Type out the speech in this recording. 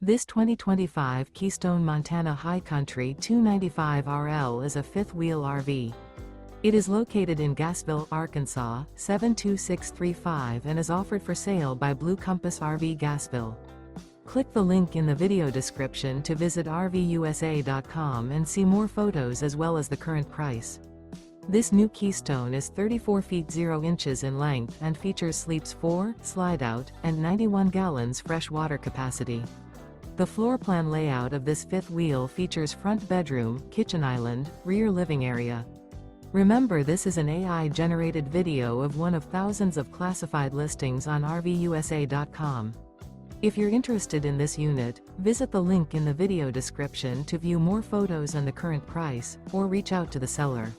This 2025 Keystone Montana High Country 295RL is a fifth-wheel RV. It is located in Gassville, Arkansas, 72635 and is offered for sale by Blue Compass RV Gassville. Click the link in the video description to visit RVUSA.com and see more photos as well as the current price. This new Keystone is 34 feet 0 inches in length and features sleeps 4, Slideout, and 91 gallons fresh water capacity. The floor plan layout of this fifth wheel features front bedroom, kitchen island, rear living area. Remember, this is an AI-generated video of one of thousands of classified listings on RVUSA.com. If you're interested in this unit, visit the link in the video description to view more photos and the current price, or reach out to the seller.